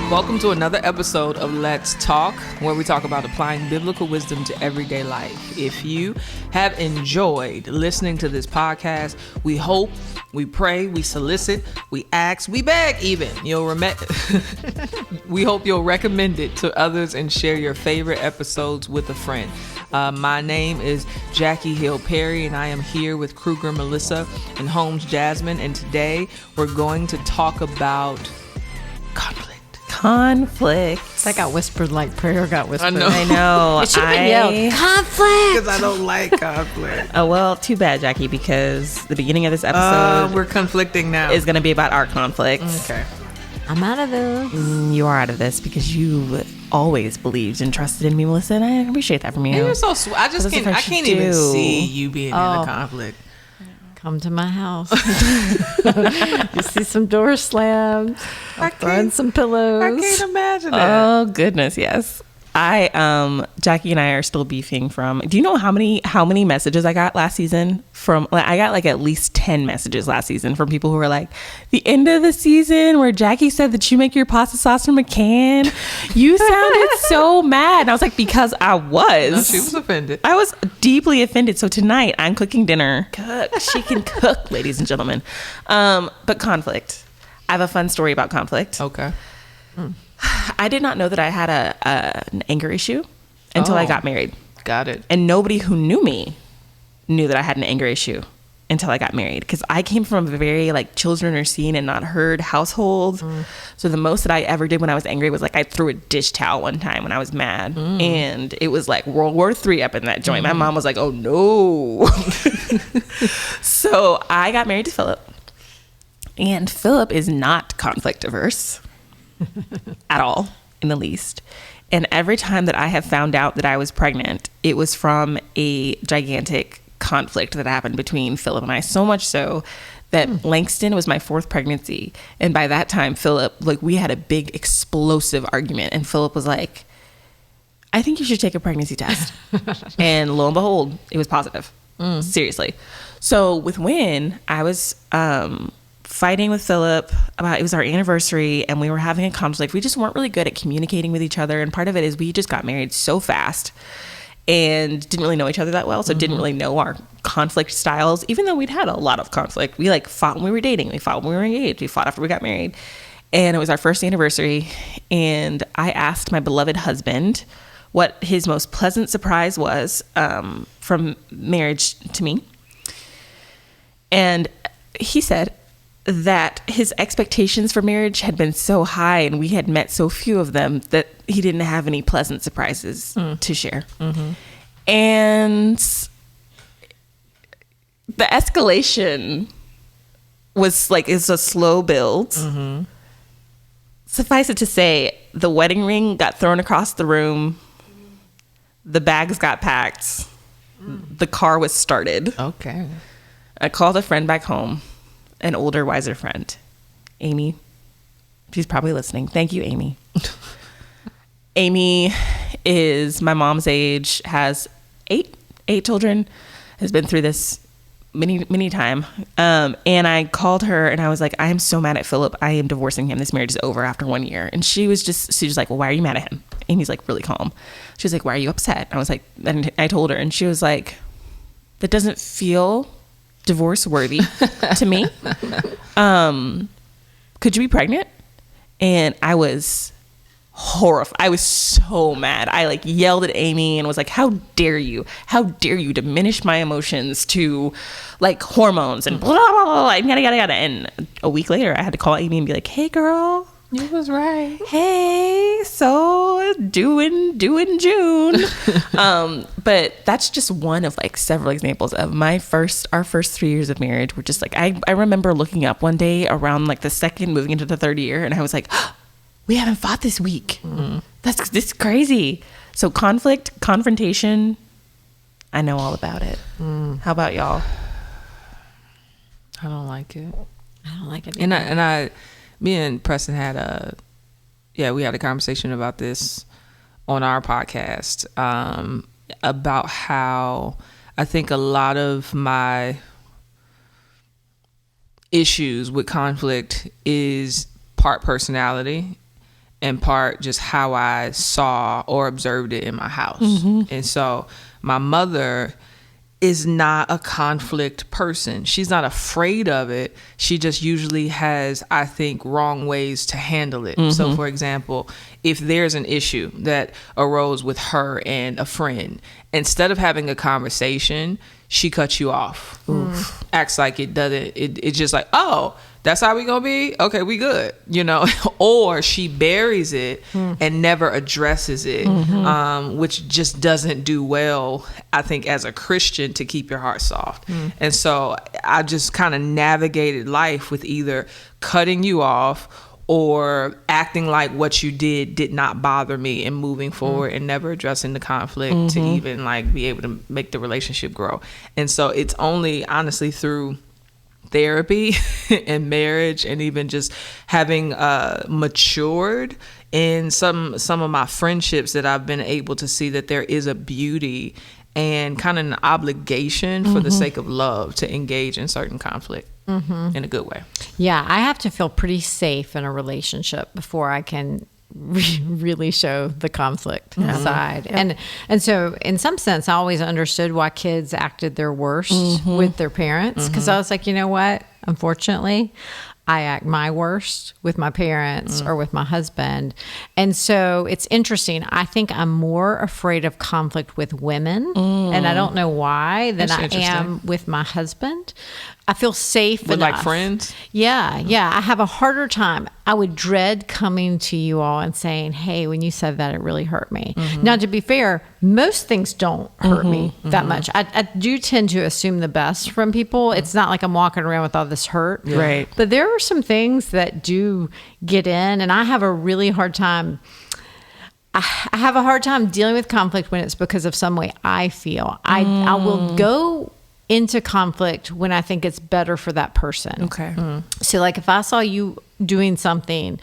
Welcome to another episode of Let's Talk, where we talk about applying biblical wisdom to everyday life. If you have enjoyed listening to this podcast, we hope, we pray, we solicit, we ask, we beg even. We hope you'll recommend it to others and share your favorite episodes with a friend. My name is Jackie Hill Perry, and I am here with Kruger, Melissa, and Holmes, Jasmine. And today we're going to talk about conflict. That got whispered like prayer got whispered. I know. It should have been yelled. Conflict. Because I don't like conflict. Oh, well, too bad, Jackie, because the beginning of this episode we're conflicting now. Is going to be about our conflicts. Okay. I'm out of this. You are out of this because you always believed and trusted in me, Melissa, and I appreciate that from you. And you're so sweet. I can't even see you being in a conflict. Come to my house. You see some doors slammed. I'll throw in some pillows. I can't imagine that. Oh goodness, yes. Jackie and I are still beefing from. Do you know how many messages I got last season from? I got like at least 10 messages last season from people who were like, the end of the season where Jackie said that you make your pasta sauce from a can. You sounded so mad. And I was like, because I was. No, she was offended. I was deeply offended. So tonight I'm cooking dinner. She can cook, ladies and gentlemen. But conflict. I have a fun story about conflict. Okay. I did not know that I had an anger issue until I got married. Got it. And nobody who knew me knew that I had an anger issue until I got married, because I came from a very like children are seen and not heard household. So the most that I ever did when I was angry was like I threw a dish towel one time when I was mad, and it was like World War III up in that joint. My mom was like, "Oh no!" So I got married to Philip, and Philip is not conflict averse. At all, in the least. And every time that I have found out that I was pregnant, it was from a gigantic conflict that happened between Philip and I, so much so that Langston was my fourth pregnancy. And by that time, Philip, like, we had a big explosive argument, and Philip was like, I think you should take a pregnancy test. And lo and behold, it was positive. Seriously. So with Wynn, I was fighting with Philip about, it was our anniversary and we were having a conflict. We just weren't really good at communicating with each other, and part of it is we just got married so fast and didn't really know each other that well, so didn't really know our conflict styles, even though we'd had a lot of conflict. We like fought when we were dating, we fought when we were engaged, we fought after we got married, and it was our first anniversary, and I asked my beloved husband what his most pleasant surprise was from marriage to me, and he said that his expectations for marriage had been so high and we had met so few of them that he didn't have any pleasant surprises to share. And the escalation was like, it's a slow build. Suffice it to say, the wedding ring got thrown across the room. The bags got packed. The car was started. Okay. I called a friend back home. An older, wiser friend, Amy. She's probably listening. Thank you, Amy. Amy is my mom's age, has eight children, has been through this many time. And I called her and I was like, I am so mad at Philip. I am divorcing him. This marriage is over after 1 year. And she was like, well, why are you mad at him? Amy's like really calm. She was like, why are you upset? I was like, and I told her, and she was like, that doesn't feel divorce worthy to me. Could you be pregnant? And I was horrified. I was so mad. I like yelled at Amy and was like, how dare you diminish my emotions to like hormones and blah blah blah and yada yada yada. And a week later I had to call Amy and be like, hey girl, you was right. Hey, so doing June. But that's just one of like several examples of our first 3 years of marriage were just like, I remember looking up one day around like the second, moving into the third year, and I was like, oh, we haven't fought this week. This is crazy. So confrontation, I know all about it. How about y'all? I don't like it. I don't like it. Me and Preston had we had a conversation about this on our podcast about how I think a lot of my issues with conflict is part personality and part just how I saw or observed it in my house. And so my mother is not a conflict person. She's not afraid of it. She just usually has, I think, wrong ways to handle it. So for example, if there's an issue that arose with her and a friend, instead of having a conversation, she cuts you off. Acts like it doesn't, it's just like, oh, that's how we gonna be? Okay, we good, you know? Or she buries it and never addresses it, which just doesn't do well, I think, as a Christian, to keep your heart soft. And so I just kind of navigated life with either cutting you off or acting like what you did not bother me and moving forward and never addressing the conflict to even like be able to make the relationship grow. And so it's only honestly through therapy and marriage and even just having matured in some of my friendships that I've been able to see that there is a beauty and kind of an obligation for the sake of love to engage in certain conflict in a good way. Yeah, I have to feel pretty safe in a relationship before I can really show the conflict side. And so in some sense, I always understood why kids acted their worst with their parents, because I was like, you know what? Unfortunately, I act my worst with my parents or with my husband. And so it's interesting. I think I'm more afraid of conflict with women, and I don't know why, than I am with my husband. I feel safe with enough. Like friends? Yeah. I have a harder time. I would dread coming to you all and saying, hey, when you said that, it really hurt me. Now, to be fair, most things don't hurt me that much. I do tend to assume the best from people. It's not like I'm walking around with all this hurt. Yeah. Right. But there are some things that do get in, and I have a really hard time. I have a hard time dealing with conflict when it's because of some way I feel. I will go into conflict when I think it's better for that person. Okay. So like if I saw you doing something,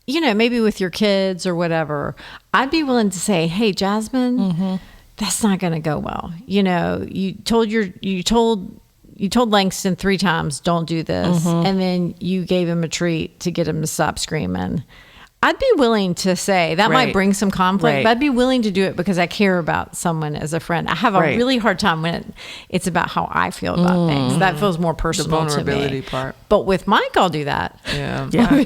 you know, maybe with your kids or whatever, I'd be willing to say, hey, Jasmine, that's not going to go well. You know, you told Langston 3 times, don't do this. And then you gave him a treat to get him to stop screaming. I'd be willing to say that might bring some conflict, but I'd be willing to do it because I care about someone as a friend. I have a really hard time when it's about how I feel about things. That feels more personal to me. The vulnerability part. But with Mike, I'll do that. Yeah.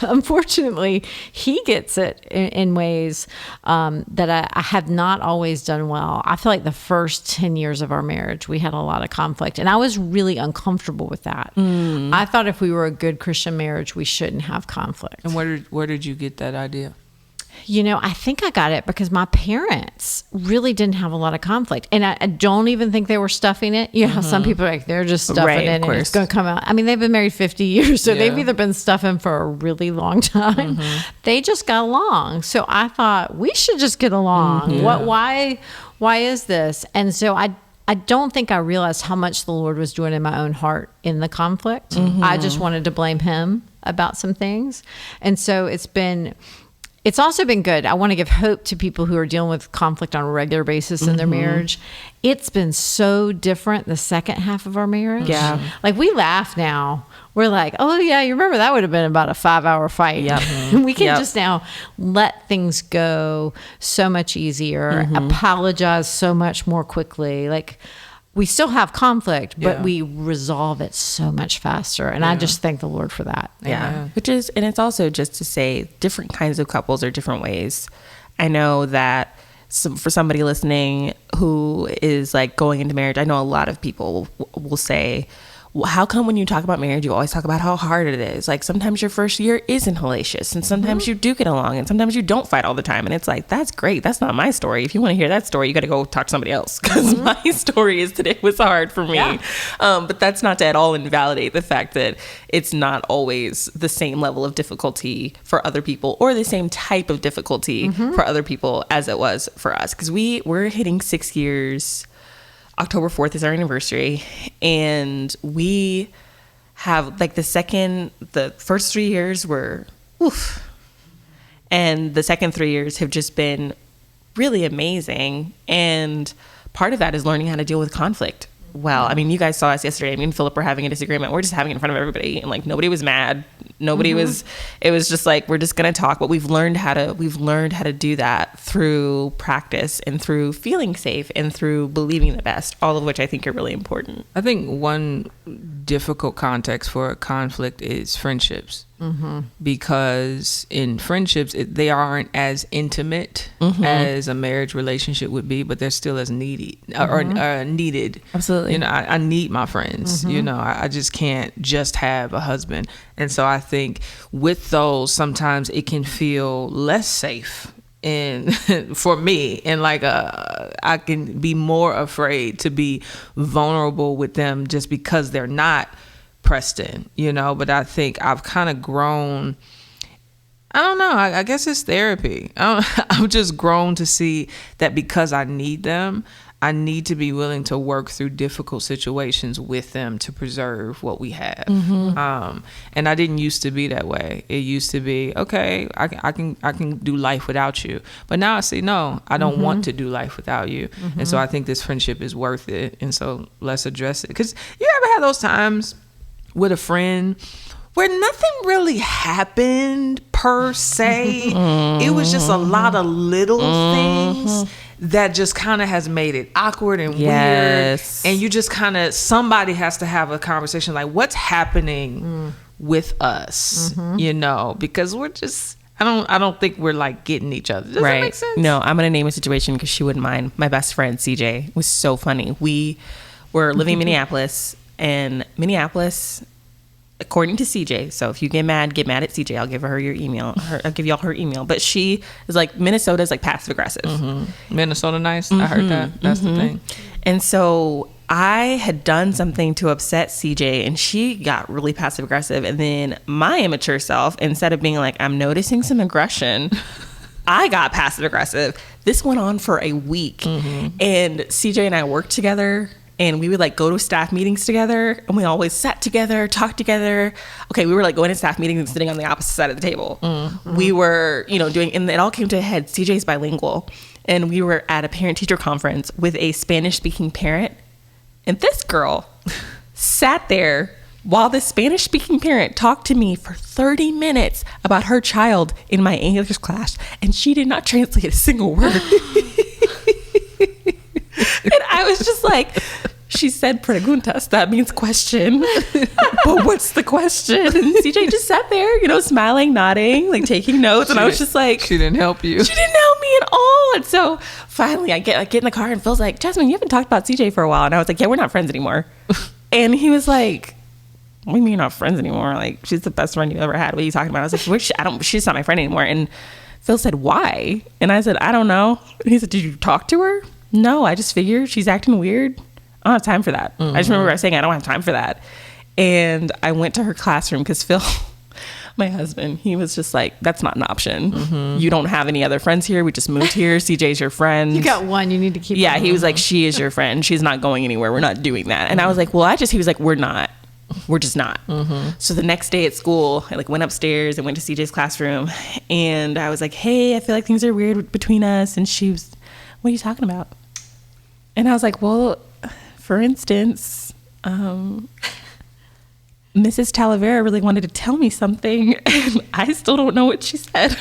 Unfortunately, he gets it in ways that I have not always done well. I feel like the first 10 years of our marriage, we had a lot of conflict, and I was really uncomfortable with that. I thought if we were a good Christian marriage, we shouldn't have conflict. And where did you get that idea? You know, I think I got it because my parents really didn't have a lot of conflict. And I don't even think they were stuffing it. You know how some people are like, they're just stuffing it and it's going to come out. I mean, they've been married 50 years, so they've either been stuffing for a really long time. They just got along. So I thought, we should just get along. Why is this? And so I don't think I realized how much the Lord was doing in my own heart in the conflict. I just wanted to blame him about some things. And so it's also been good. I want to give hope to people who are dealing with conflict on a regular basis in their marriage. It's been so different the second half of our marriage. Yeah. Like we laugh now. We're like, oh yeah, you remember that would have been about a 5-hour fight. We can just now let things go so much easier, apologize so much more quickly. Like we still have conflict, but we resolve it so much faster. And I just thank the Lord for that. Yeah. And it's also just to say different kinds of couples are different ways. I know that for somebody listening who is like going into marriage, I know a lot of people will say, well, how come when you talk about marriage, you always talk about how hard it is? Like sometimes your first year isn't hellacious and sometimes you do get along and sometimes you don't fight all the time. And it's like, that's great. That's not my story. If you want to hear that story, you got to go talk to somebody else because my story is that it was hard for me. Yeah. But that's not to at all invalidate the fact that it's not always the same level of difficulty for other people or the same type of difficulty for other people as it was for us. Because we're hitting 6 years. October 4th is our anniversary, and we have like the first 3 years were oof, and the second 3 years have just been really amazing. And part of that is learning how to deal with conflict. Well, I mean, you guys saw us yesterday. Me and Philip were having a disagreement. We're just having it in front of everybody, and like nobody was mad. Nobody was. It was just like, we're just gonna talk. But we've learned how to do that through practice and through feeling safe and through believing the best. All of which I think are really important. I think one difficult context for a conflict is friendships. Because in friendships, they aren't as intimate as a marriage relationship would be, but they're still as needy or needed. Absolutely. You know, I need my friends. You know, I just can't just have a husband. And so I think with those, sometimes it can feel less safe. And for me, and like I can be more afraid to be vulnerable with them just because they're not pressed in, you know. But I think I've kind of grown. I don't know. I guess it's therapy. I've just grown to see that because I need them, I need to be willing to work through difficult situations with them to preserve what we have. And I didn't used to be that way. It used to be, okay, I can do life without you. But now I see, no, I don't want to do life without you. And so I think this friendship is worth it. And so let's address it. Because you ever have those times with a friend where nothing really happened per se? It was just a lot of little things that just kind of has made it awkward and weird. And you just kind of, somebody has to have a conversation like, what's happening with us? You know, because we're just, I don't think we're like getting each other. Does that make sense? No, I'm going to name a situation because she wouldn't mind. My best friend, CJ, was so funny. We were living in Minneapolis, and Minneapolis, according to CJ, so if you get mad at CJ, I'll give her your email. I'll give y'all her email. But she is like, Minnesota's like passive aggressive. Minnesota nice. I heard that. That's the thing. And so I had done something to upset CJ, and she got really passive aggressive. And then my immature self, instead of being like, I'm noticing some aggression, I got passive aggressive. This went on for a week. And CJ and I worked together. And we would like go to staff meetings together, and we always sat together, talked together. Okay, we were like going to staff meetings and sitting on the opposite side of the table. We were, you know, doing, and it all came to a head. CJ's bilingual, and we were at a parent-teacher conference with a Spanish-speaking parent, and this girl sat there while the Spanish-speaking parent talked to me for 30 minutes about her child in my English class, and she did not translate a single word. And I was just like, she said preguntas, that means question. But what's the question? And CJ just sat there, you know, smiling, nodding, like taking notes. And I was just like, she didn't help you. She didn't help me at all. And so finally I get in the car, and Phil's like, Jasmine, you haven't talked about CJ for a while. And I was like, yeah, we're not friends anymore. And he was like, what do you mean you're not friends anymore? Like, she's the best friend you've ever had. What are you talking about? I was like, she's not my friend anymore. And Phil said, why? And I said, I don't know. And he said, did you talk to her? No, I just figured she's acting weird. I don't have time for that. I just remember I was saying, I don't have time for that. And I went to her classroom because Phil, my husband, he was just like, that's not an option. You don't have any other friends here. We just moved here. CJ's your friend. You got one. You need to keep. Yeah, he was like, she is your friend. She's not going anywhere. We're not doing that. And I was like, well, he was like, we're not. We're just not. So the next day at school, I like went upstairs and went to CJ's classroom, and I was like, hey, I feel like things are weird between us. And she was, what are you talking about? And I was like, well, for instance, Mrs. Talavera really wanted to tell me something, and I still don't know what she said.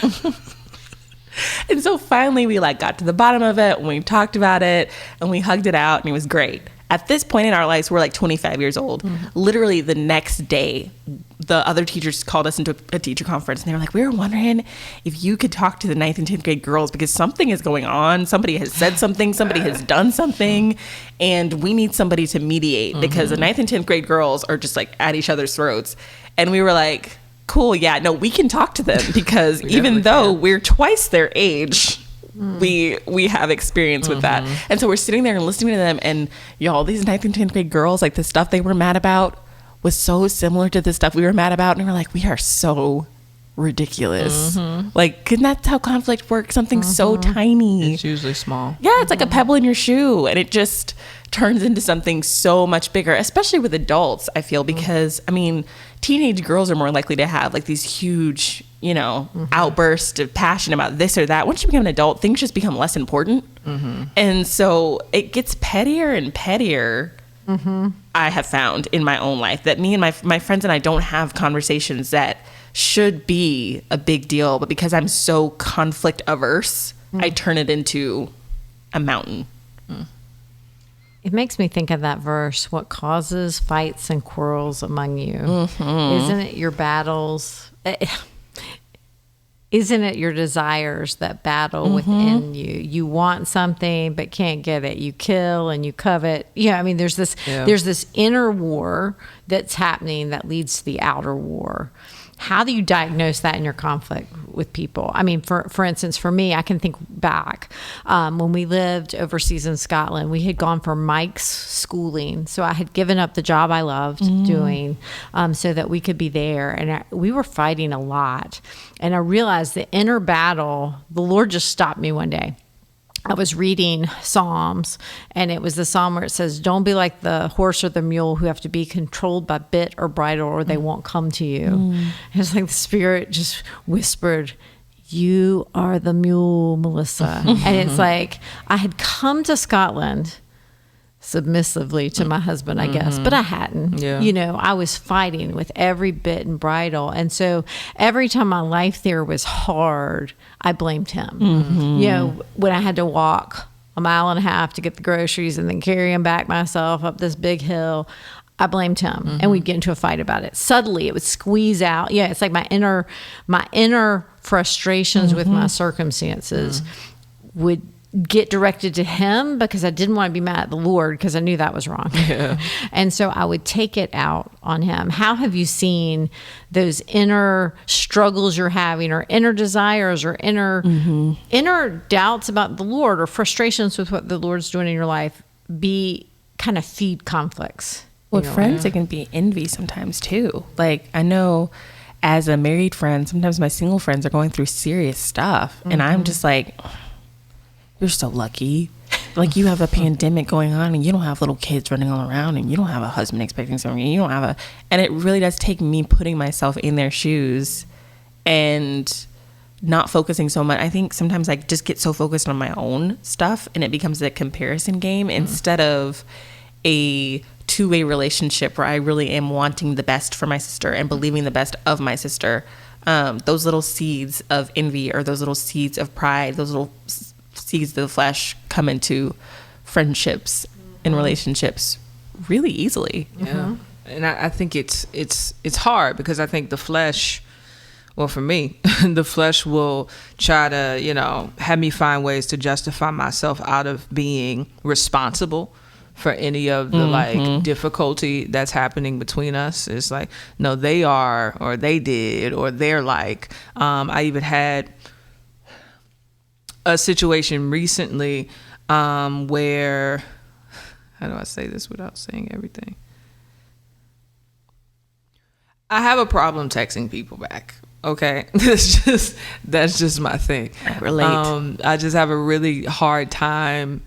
And so finally we like got to the bottom of it, and we talked about it, and we hugged it out, and it was great. At this point in our lives, we're like 25 years old. Literally the next day, the other teachers called us into a teacher conference, and they were like, we were wondering if you could talk to the 9th and 10th grade girls because something is going on. Somebody has said something, somebody has done something, and we need somebody to mediate because the 9th and 10th grade girls are just like at each other's throats. And we were like, cool, yeah, no, we can talk to them because even though we're twice their age, we have experience with that. And so we're sitting there and listening to them, and y'all, these 9th and 10th grade girls, like the stuff they were mad about was so similar to the stuff we were mad about, and we're like, we are so ridiculous. Like, and that's how conflict works. Something so tiny. It's usually small. Yeah, it's like a pebble in your shoe, and it just turns into something so much bigger, especially with adults, I feel, because, I mean, teenage girls are more likely to have like these huge, you know, outbursts of passion about this or that. Once you become an adult, things just become less important. And so it gets pettier and pettier. I have found in my own life that me and my friends and I don't have conversations that should be a big deal, but because I'm so conflict averse, I turn it into a mountain. It makes me think of that verse, what causes fights and quarrels among you? Isn't it your battles? Isn't it your desires that battle within you? You want something but can't get it. You kill and you covet. Yeah, I mean, there's this inner war that's happening that leads to the outer war. How do you diagnose that in your conflict with people? I mean, for instance, for me, I can think back when we lived overseas in Scotland. We had gone for Mike's schooling, so I had given up the job I loved doing so that we could be there. And we were fighting a lot. And I realized the inner battle, the Lord just stopped me one day. I was reading Psalms, and it was the Psalm where it says, don't be like the horse or the mule who have to be controlled by bit or bridle or they won't come to you. It's like the Spirit just whispered, you are the mule, Melissa. And it's like, I had come to Scotland submissively to my husband, I guess, but I hadn't. You know, I was fighting with every bit and bridle. And so every time my life there was hard, I blamed him. You know, when I had to walk a mile and a half to get the groceries and then carry them back myself up this big hill, I blamed him, and we'd get into a fight about it. Suddenly it would squeeze out. Yeah, it's like my inner frustrations with my circumstances would get directed to him because I didn't want to be mad at the Lord because I knew that was wrong. And so I would take it out on him. How have you seen those inner struggles you're having, or inner desires, or inner doubts about the Lord, or frustrations with what the Lord's doing in your life be kind of feed conflicts? With friends, it can be envy sometimes too. Like, I know as a married friend, sometimes my single friends are going through serious stuff, and I'm just like, you're so lucky. Like, you have a pandemic going on and you don't have little kids running all around, and you don't have a husband expecting something. You don't have and it really does take me putting myself in their shoes and not focusing so much. I think sometimes I just get so focused on my own stuff, and it becomes a comparison game instead of a two-way relationship where I really am wanting the best for my sister and believing the best of my sister. Those little seeds of envy, or those little seeds of pride, those little seeds of the flesh come into friendships and relationships really easily. And I think it's hard because I think the flesh, well, for me, the flesh will try to, you know, have me find ways to justify myself out of being responsible for any of the like difficulty that's happening between us. It's like, no, they are, or they did, or they're like, I even had a situation recently where, how do I say this without saying everything? I have a problem texting people back. Okay, that's just my thing. I relate. I just have a really hard time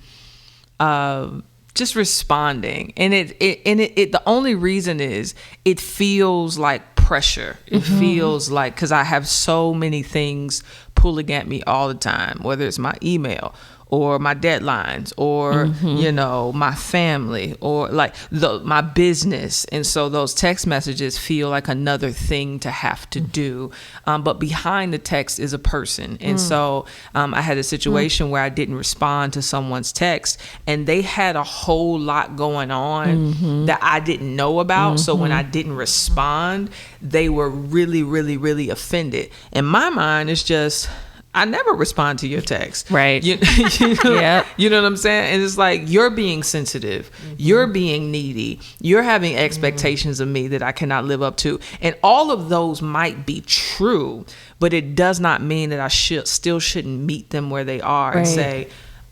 just responding, and it the only reason is it feels like pressure. It feels like, because I have so many things pulling at me all the time, whether it's my email or my deadlines, or you know, my family, or like my business. And so those text messages feel like another thing to have to do, but behind the text is a person. And so I had a situation where I didn't respond to someone's text, and they had a whole lot going on that I didn't know about. So when I didn't respond, they were really, really, really offended. In my mind, it's just, I never respond to your text. Right. You know, you know what I'm saying? And it's like, you're being sensitive. You're being needy. You're having expectations of me that I cannot live up to. And all of those might be true, but it does not mean that I still shouldn't meet them where they are and say,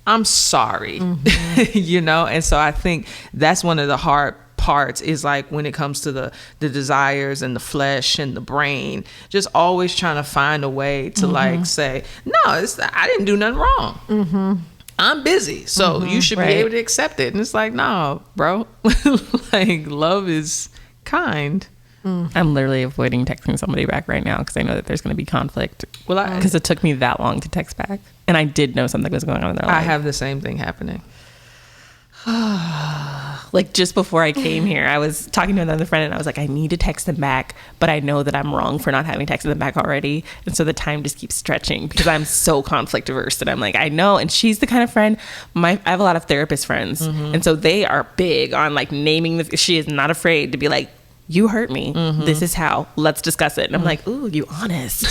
I'm sorry. You know? And so I think that's one of the hard parts is like when it comes to the desires and the flesh and the brain, just always trying to find a way to like say, no, I didn't do nothing wrong. I'm busy, so you should be able to accept it. And it's like, no, bro. Like, love is kind. I'm literally avoiding texting somebody back right now because I know that there's going to be conflict. Well, because it took me that long to text back, and I did know something was going on in their life. I have the same thing happening. Like just before I came here, I was talking to another friend and I was like, I need to text them back, but I know that I'm wrong for not having texted them back already. And so the time just keeps stretching because I'm so conflict averse that I'm like, I know. And she's the kind of friend, I have a lot of therapist friends. And so they are big on like naming she is not afraid to be like, you hurt me. This is how, let's discuss it. And I'm like, ooh, you honest.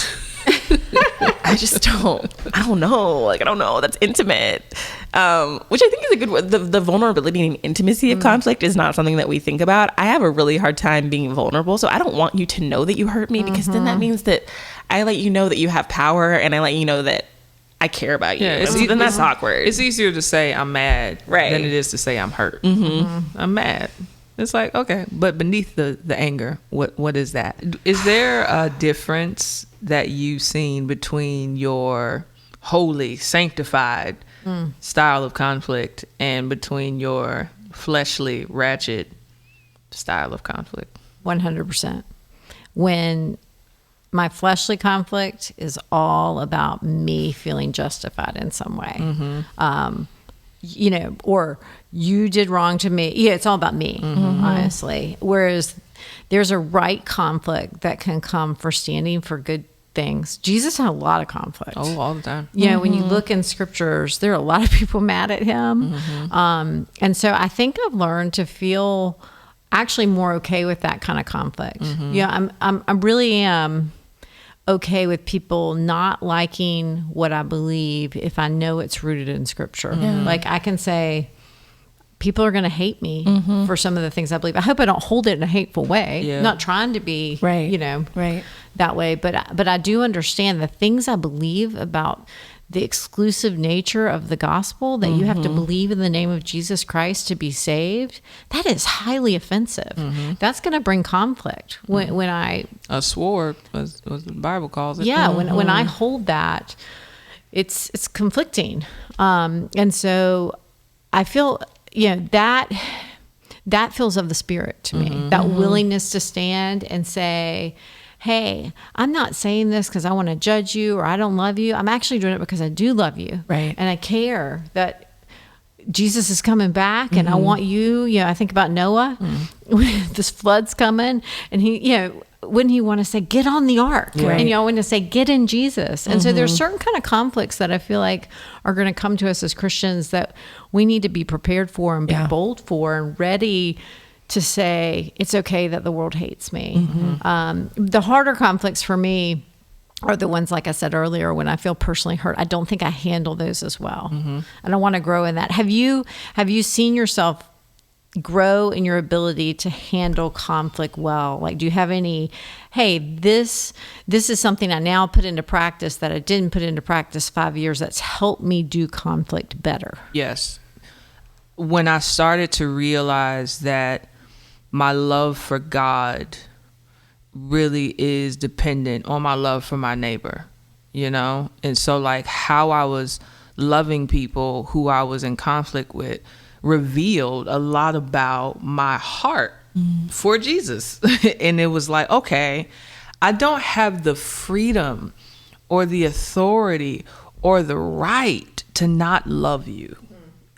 I don't know. Like, I don't know. That's intimate. Which I think is a good word. The vulnerability and intimacy of conflict is not something that we think about. I have a really hard time being vulnerable. So I don't want you to know that you hurt me because then that means that I let you know that you have power and I let you know that I care about you. Yeah, then that's awkward. It's easier to say I'm mad than it is to say I'm hurt. I'm mad. It's like, okay, but beneath the anger, what is that? Is there a difference that you've seen between your holy, sanctified style of conflict and between your fleshly, ratchet style of conflict? 100%. When my fleshly conflict is all about me feeling justified in some way. Or you did wrong to me. Yeah, it's all about me, honestly. Whereas there's a right conflict that can come for standing for good things. Jesus had a lot of conflict. Oh, all the time. Yeah, when you look in scriptures, there are a lot of people mad at him. And so I think I've learned to feel actually more okay with that kind of conflict. Yeah, I really am okay with people not liking what I believe if I know it's rooted in scripture. Like I can say, people are going to hate me for some of the things I believe. I hope I don't hold it in a hateful way. Not trying to be, that way. But I do understand the things I believe about the exclusive nature of the gospel, that you have to believe in the name of Jesus Christ to be saved. That is highly offensive. That's going to bring conflict. When I a sword, as the Bible calls it. Yeah, when I hold that, it's conflicting, and so I feel that feels of the Spirit to me. That willingness to stand and say, hey, I'm not saying this because I want to judge you or I don't love you. I'm actually doing it because I do love you. Right. And I care that Jesus is coming back and I want you. I think about Noah, this flood's coming, and he, wouldn't he want to say, get on the ark? Right. And I want to say, get in Jesus. And so there's certain kind of conflicts that I feel like are going to come to us as Christians that we need to be prepared for and be bold for and ready to say, it's okay that the world hates me. The harder conflicts for me are the ones, like I said earlier, when I feel personally hurt. I don't think I handle those as well. I don't want to grow in that. Have you seen yourself grow in your ability to handle conflict well? Like, do you have any, hey, this is something I now put into practice that I didn't put into practice 5 years that's helped me do conflict better? Yes. When I started to realize that my love for God really is dependent on my love for my neighbor, And so like how I was loving people who I was in conflict with revealed a lot about my heart for Jesus. And it was like, okay, I don't have the freedom or the authority or the right to not love you.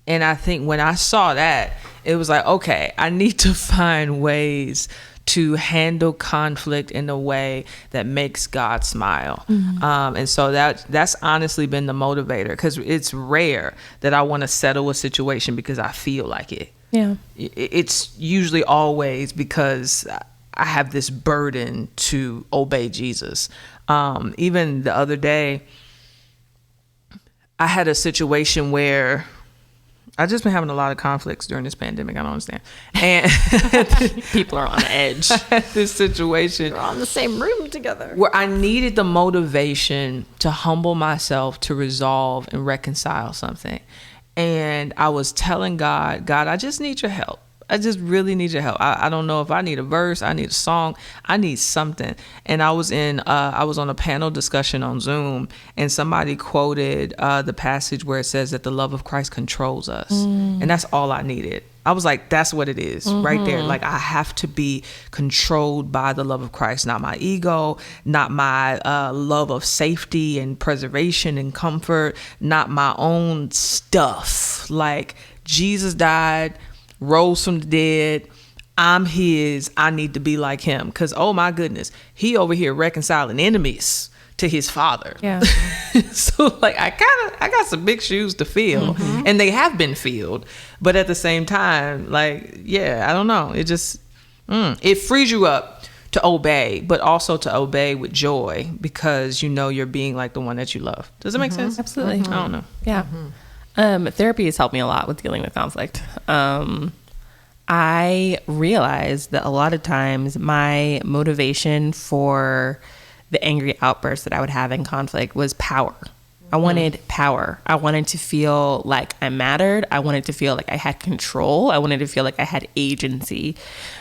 And I think when I saw that, it was like, okay, I need to find ways to handle conflict in a way that makes God smile. And so that's honestly been the motivator, because it's rare that I want to settle a situation because I feel like it. Yeah. It's usually always because I have this burden to obey Jesus. Even the other day, I had a situation where I've just been having a lot of conflicts during this pandemic. I don't understand. And people are on edge. This situation. We're all in the same room together. Where I needed the motivation to humble myself to resolve and reconcile something. And I was telling God, I just need your help. just really need your help. I don't know if I need a verse, I need a song, I need something. And I was on a panel discussion on Zoom, and somebody quoted the passage where it says that the love of Christ controls us. And that's all I needed. I was like, that's what it is right there. Like, I have to be controlled by the love of Christ, not my ego, not my love of safety and preservation and comfort, not my own stuff. Like, Jesus died, rose from the dead. I'm his. I need to be like him. Because, oh my goodness, he over here reconciling enemies to his Father. Yeah. So like, I got some big shoes to fill, and they have been filled. But at the same time, like, yeah, I don't know. It just, it frees you up to obey, but also to obey with joy, because you know you're being like the one that you love. Does it make sense? Absolutely. I don't know. Yeah. Therapy has helped me a lot with dealing with conflict. I realized that a lot of times my motivation for the angry outbursts that I would have in conflict was power. I wanted power. I wanted to feel like I mattered. I wanted to feel like I had control. I wanted to feel like I had agency.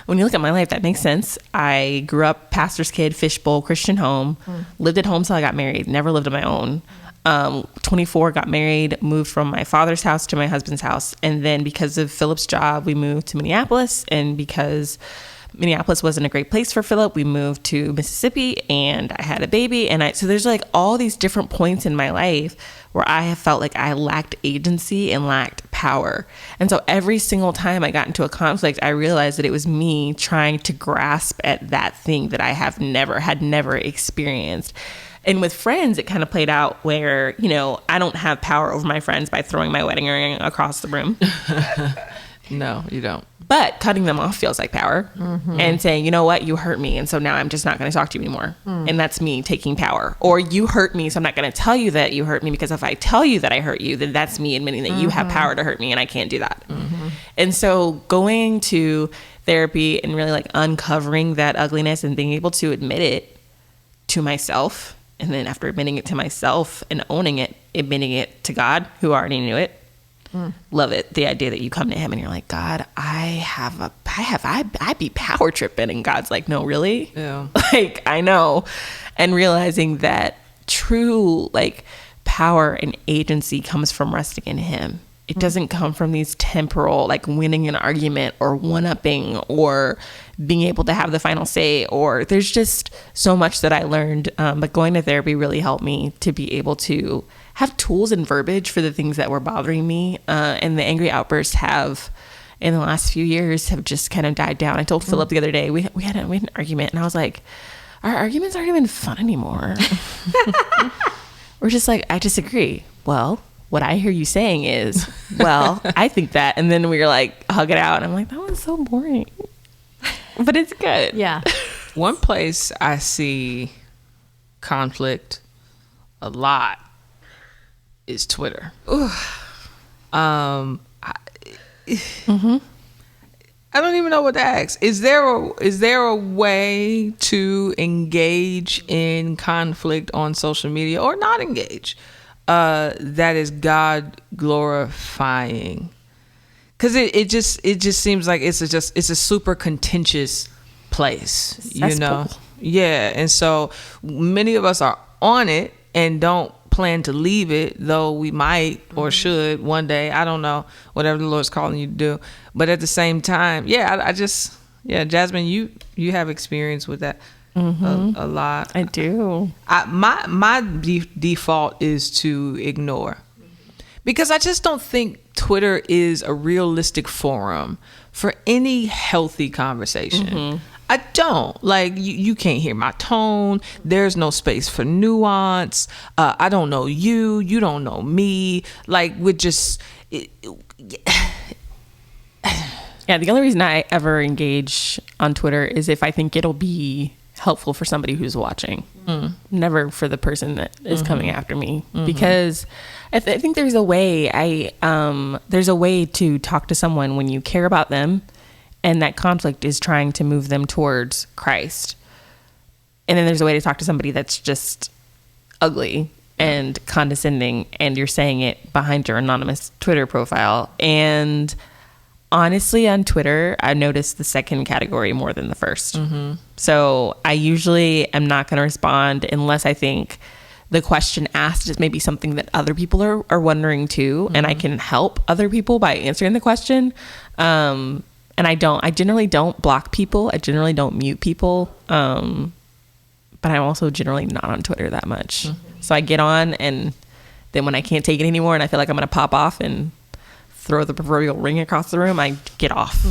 When you look at my life, that makes sense. I grew up pastor's kid, fishbowl, Christian home, lived at home till I got married, never lived on my own. 24, got married, moved from my father's house to my husband's house. And then because of Philip's job, we moved to Minneapolis. And because Minneapolis wasn't a great place for Philip, we moved to Mississippi, and I had a baby. And so there's like all these different points in my life where I have felt like I lacked agency and lacked power. And so every single time I got into a conflict, I realized that it was me trying to grasp at that thing that I had never experienced. And with friends, it kind of played out where, you know, I don't have power over my friends by throwing my wedding ring across the room. No, you don't. But cutting them off feels like power, and saying, you know what, you hurt me, and so now I'm just not going to talk to you anymore. And that's me taking power. Or you hurt me, so I'm not going to tell you that you hurt me, because if I tell you that I hurt you, then that's me admitting that you have power to hurt me, and I can't do that. And so going to therapy and really like uncovering that ugliness and being able to admit it to myself, and then after admitting it to myself and owning it, admitting it to God, who already knew it. Love it. The idea that you come to him and you're like, God, I be power tripping. And God's like, no, really? Yeah. Like, I know. And realizing that true like power and agency comes from resting in him. It doesn't come from these temporal, like winning an argument or one-upping or being able to have the final say, or there's just so much that I learned. But going to therapy really helped me to be able to have tools and verbiage for the things that were bothering me. And the angry outbursts have, in the last few years, have just kind of died down. I told Philip the other day, we had an argument, and I was like, our arguments aren't even fun anymore. We're just like, I disagree. Well, what I hear you saying is, well, I think that. And then we were like, hug it out. And I'm like, that was so boring. But it's good. Yeah. One place I see conflict a lot is Twitter. I don't even know what to ask. Is there a way to engage in conflict on social media, or not engage, that is God glorifying? Because it just seems like it's a super contentious place, you know? Yeah, and so many of us are on it and don't plan to leave it, though we might or should one day. I don't know, whatever the Lord's calling you to do. But at the same time, Jasmine, you have experience with that a lot. I do. My default is to ignore, because I just don't think Twitter is a realistic forum for any healthy conversation. I don't. Like, you can't hear my tone. There's no space for nuance. I don't know you. You don't know me. Like, we're just... Yeah, the only reason I ever engage on Twitter is if I think it'll be helpful for somebody who's watching. Never for the person that is coming after me. Because I think there's a way to talk to someone when you care about them, and that conflict is trying to move them towards Christ. And then there's a way to talk to somebody that's just ugly and condescending, and you're saying it behind your anonymous Twitter profile. And Honestly, on Twitter, I noticed the second category more than the first. So I usually am not going to respond unless I think the question asked is maybe something that other people are wondering too, and I can help other people by answering the question. And I generally don't block people. I generally don't mute people. But I'm also generally not on Twitter that much. So I get on, and then when I can't take it anymore and I feel like I'm going to pop off and throw the proverbial ring across the room, I get off.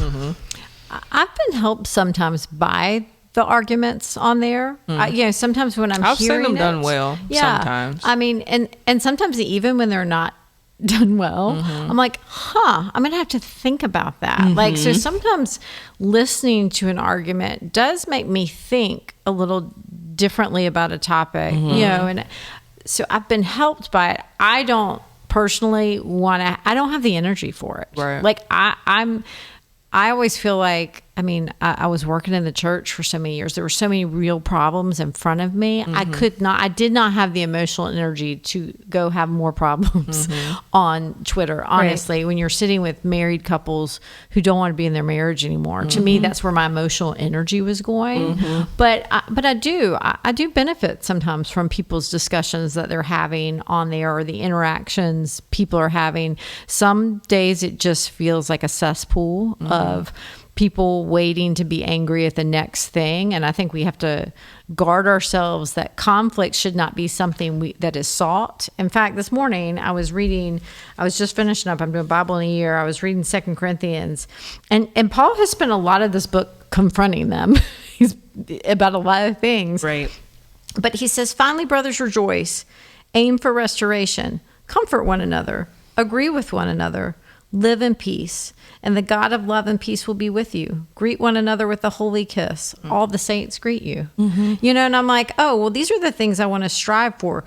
I've been helped sometimes by the arguments on there. Sometimes when I've hearing seen them it, done well. Sometimes. I mean, and sometimes even when they're not done well, I'm like, I'm gonna have to think about that. Like, so sometimes listening to an argument does make me think a little differently about a topic, and so I've been helped by it. I don't personally I don't have the energy for it. Right. Like I always feel like, I was working in the church for so many years. There were so many real problems in front of me. I did not have the emotional energy to go have more problems on Twitter. Honestly, when you're sitting with married couples who don't want to be in their marriage anymore, to me, that's where my emotional energy was going. But I do benefit sometimes from people's discussions that they're having on there, or the interactions people are having. Some days it just feels like a cesspool of people waiting to be angry at the next thing. And I think we have to guard ourselves that conflict should not be something that is sought. In fact, this morning I was just finishing up, I'm doing Bible in a year. I was reading 2 Corinthians, and Paul has spent a lot of this book confronting them. He's about a lot of things. Right. But he says, finally, brothers, rejoice, aim for restoration, comfort one another, agree with one another, live in peace, and the God of love and peace will be with you. Greet one another with a holy kiss. All the saints greet you. And I'm like, oh, well, these are the things I want to strive for.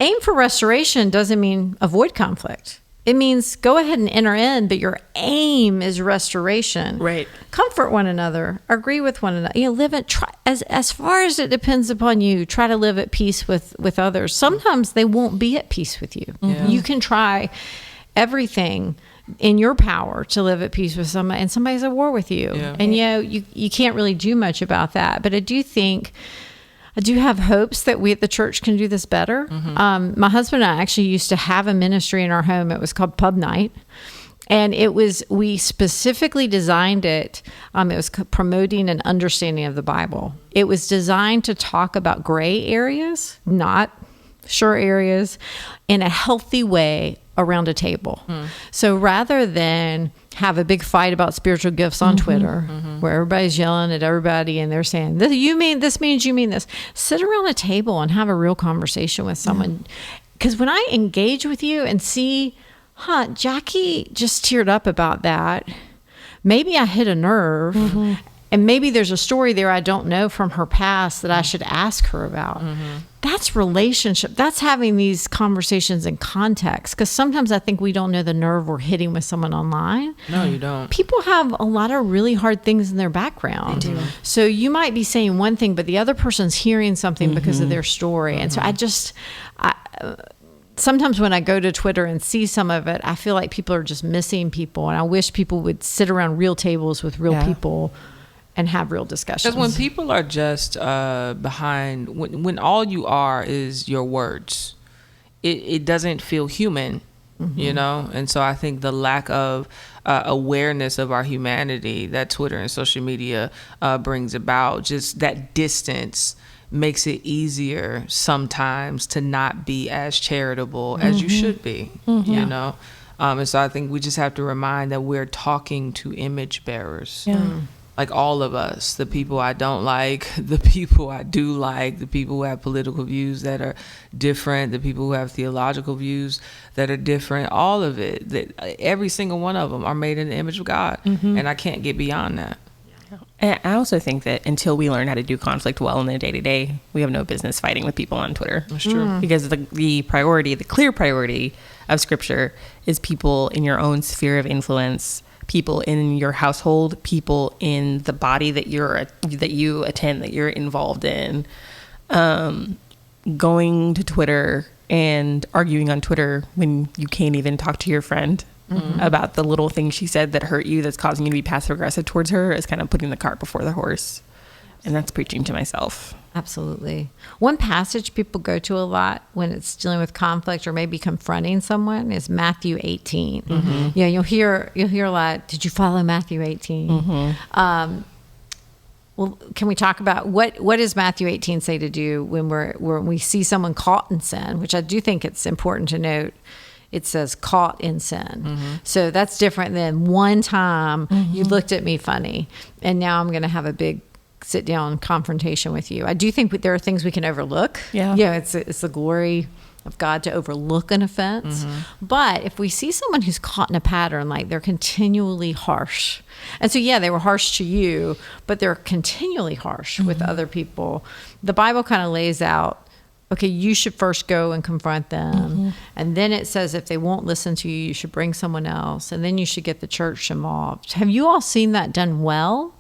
Aim for restoration doesn't mean avoid conflict. It means go ahead and enter in, but your aim is restoration. Right. Comfort one another. Agree with one another. Live it. Try as far as it depends upon you. Try to live at peace with others. Sometimes they won't be at peace with you. You can try everything in your power to live at peace with somebody, and somebody's at war with you. And you can't really do much about that. But I do have hopes that we at the church can do this better. My husband and I actually used to have a ministry in our home. It was called Pub Night. And we specifically designed it. It was promoting an understanding of the Bible. It was designed to talk about gray areas, not sure areas, in a healthy way around a table. So rather than have a big fight about spiritual gifts on Twitter, where everybody's yelling at everybody and they're saying, you mean this means you mean this, sit around a table and have a real conversation with someone. Because when I engage with you and see, Jackie just teared up about that, maybe I hit a nerve, and maybe there's a story there I don't know from her past that I should ask her about. That's relationship. That's having these conversations in context. Because sometimes I think we don't know the nerve we're hitting with someone online. No, you don't. People have a lot of really hard things in their background. So you might be saying one thing, but the other person's hearing something because of their story. And so sometimes when I go to Twitter and see some of it, I feel like people are just missing people. And I wish people would sit around real tables with real people and have real discussions. Because when people are just behind, when all you are is your words, it doesn't feel human, And so I think the lack of awareness of our humanity that Twitter and social media brings about, just that distance, makes it easier sometimes to not be as charitable as you should be, And so I think we just have to remind that we're talking to image bearers. Like all of us, the people I don't like, the people I do like, the people who have political views that are different, the people who have theological views that are different, all of it, that every single one of them are made in the image of God. And I can't get beyond that. And I also think that until we learn how to do conflict well in the day-to-day, we have no business fighting with people on Twitter. That's true. Because the clear priority of Scripture is people in your own sphere of influence, people in your household, people in the body that you attend, that you're involved in. Going to Twitter and arguing on Twitter when you can't even talk to your friend about the little thing she said that hurt you, that's causing you to be passive aggressive towards her, is kind of putting the cart before the horse. And that's preaching to myself. Absolutely. One passage people go to a lot when it's dealing with conflict or maybe confronting someone is Matthew 18. Yeah, you'll hear a lot. Did you follow Matthew 18? Well, can we talk about what does Matthew 18 say to do when we see someone caught in sin? Which I do think it's important to note. It says caught in sin. So that's different than one time you looked at me funny and now I'm going to have a big sit down confrontation with you. I do think there are things we can overlook. Yeah, it's the glory of God to overlook an offense. But if we see someone who's caught in a pattern, like they're continually harsh, and so they were harsh to you, but they're continually harsh with other people, the Bible kind of lays out, okay, you should first go and confront them. And then it says if they won't listen to you, you should bring someone else. And then you should get the church involved. Have you all seen that done well?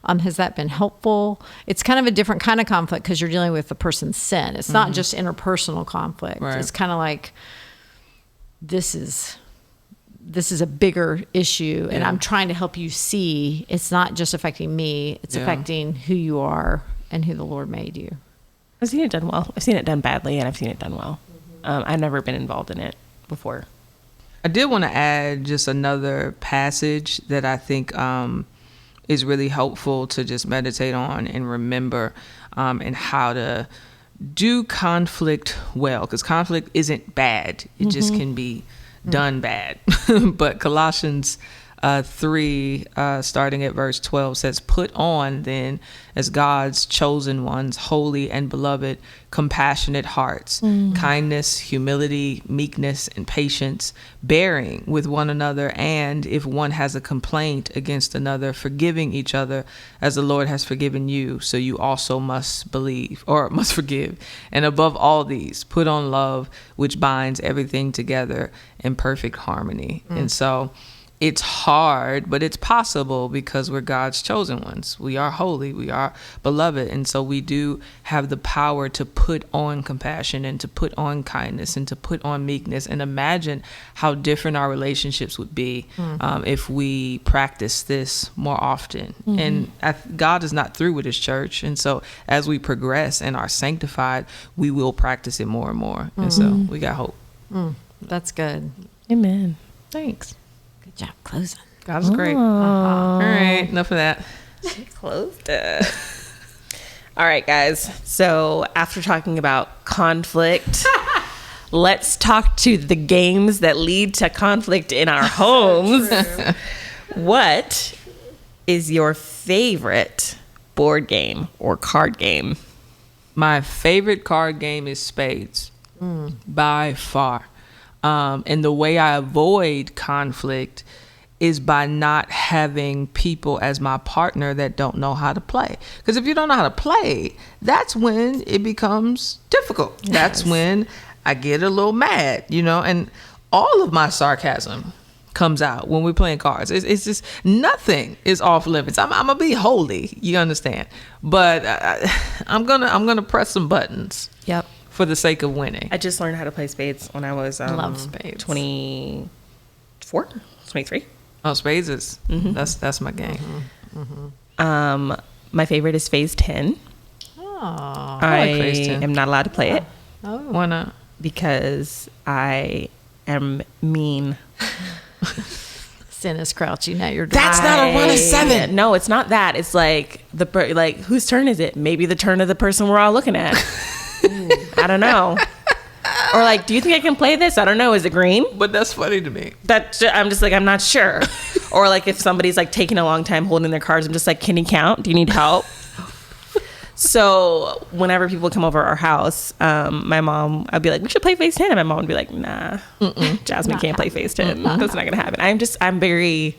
Has that been helpful? It's kind of a different kind of conflict because you're dealing with the person's sin. It's not just interpersonal conflict. Right. It's kind of like, this is a bigger issue and I'm trying to help you see it's not just affecting me, it's affecting who you are and who the Lord made you. I've seen it done well. I've seen it done badly, and I've seen it done well. I've never been involved in it before. I did want to add just another passage that I think is really helpful to just meditate on and remember, and how to do conflict well, because conflict isn't bad. It just can be done bad. But Colossians 3, starting at verse 12, says, "Put on then, as God's chosen ones, holy and beloved, compassionate hearts, kindness, humility, meekness, and patience, bearing with one another, and if one has a complaint against another, forgiving each other, as the Lord has forgiven you, so you also must forgive. And above all these, put on love, which binds everything together in perfect harmony." And so it's hard, but it's possible because we're God's chosen ones. We are holy. We are beloved. And so we do have the power to put on compassion and to put on kindness and to put on meekness. And imagine how different our relationships would be if we practice this more often. And God is not through with his church. And so as we progress and are sanctified, we will practice it more and more. And so we got hope. That's good. Amen. Thanks. Good job closing. God is great. All right, enough of that. She closed it. All right, guys. So after talking about conflict, let's talk to the games that lead to conflict in our homes. What is your favorite board game or card game? My favorite card game is Spades, by far. And the way I avoid conflict is by not having people as my partner that don't know how to play. Because if you don't know how to play, that's when it becomes difficult. Yes. That's when I get a little mad, and all of my sarcasm comes out when we're playing cards. It's just nothing is off limits. I'm gonna be holy, you understand? But I'm gonna press some buttons. Yep. For the sake of winning. I just learned how to play spades when I was love spades. 24, 23. Oh, spades is that's my game. My favorite is phase 10. Oh, I like phase 10. Am not allowed to play it. Oh, why not? Because I am mean. Sin is crouching at your door. That's not a 1 of 7. No, it's not that. It's like whose turn is it? Maybe the turn of the person we're all looking at. I don't know. Or do you think I can play this? I don't know. Is it green? But that's funny to me. I'm just I'm not sure. Or if somebody's taking a long time holding their cards, I'm just can you count? Do you need help? So whenever people come over our house, my mom, I'd be like, we should play phase 10. And my mom would be like, nah, Jasmine can't play phase 10. That's not going to happen. I'm very...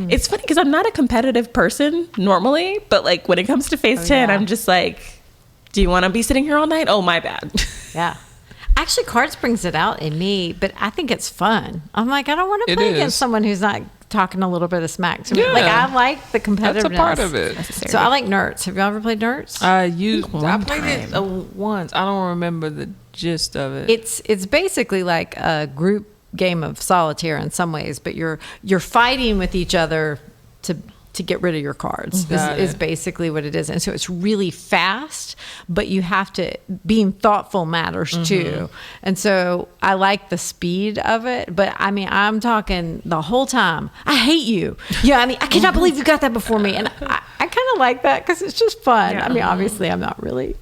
It's funny because I'm not a competitive person normally, but when it comes to phase 10, I'm just do you want to be sitting here all night? Oh, my bad. Yeah. Actually, cards brings it out in me, but I think it's fun. I'm I don't want to play against someone who's not talking a little bit of smack to me. Yeah. Like I like the competitiveness. That's a part of it. So I like Nerds. Have y'all ever played Nerds? I played it once. I don't remember the gist of it. It's basically like a group game of solitaire in some ways, but you're fighting with each other to get rid of your cards is basically what it is. And so it's really fast, but you have to, being thoughtful matters too. And so I like the speed of it, but I mean, I'm talking the whole time, I hate you. Yeah. I mean, I cannot believe you got that before me. And I kind of like that because it's just fun. Yeah. I mean, obviously I don't really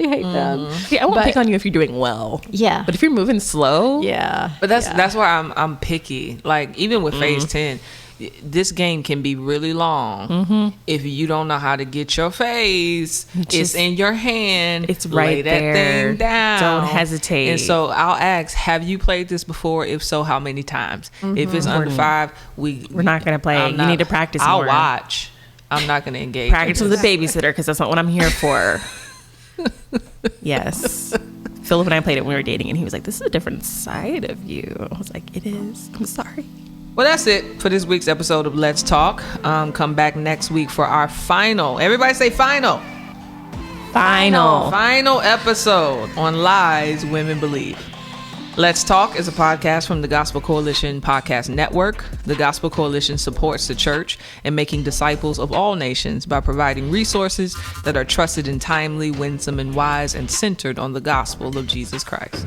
hate them. Yeah, I won't pick on you if you're doing well. Yeah. But if you're moving slow. Yeah. But that's why I'm picky. Like even with Phase 10, this game can be really long if you don't know how to get your phase. It's in your hand. It's right Lay that there. thing down. Don't hesitate. And so I'll ask, have you played this before? If so, how many times? If it's under 5, we're not going to play. You need to practice more. I'll watch. I'm not going to engage. Practice with the babysitter because that's not what I'm here for. Yes. Philip and I played it when we were dating, and he was like, this is a different side of you. I was like, it is. I'm sorry. Well, that's it for this week's episode of Let's Talk. Come back next week for our final. Everybody say final. Final episode on Lies Women Believe. Let's Talk is a podcast from the Gospel Coalition Podcast Network. The Gospel Coalition supports the church in making disciples of all nations by providing resources that are trusted and timely, winsome and wise, and centered on the gospel of Jesus Christ.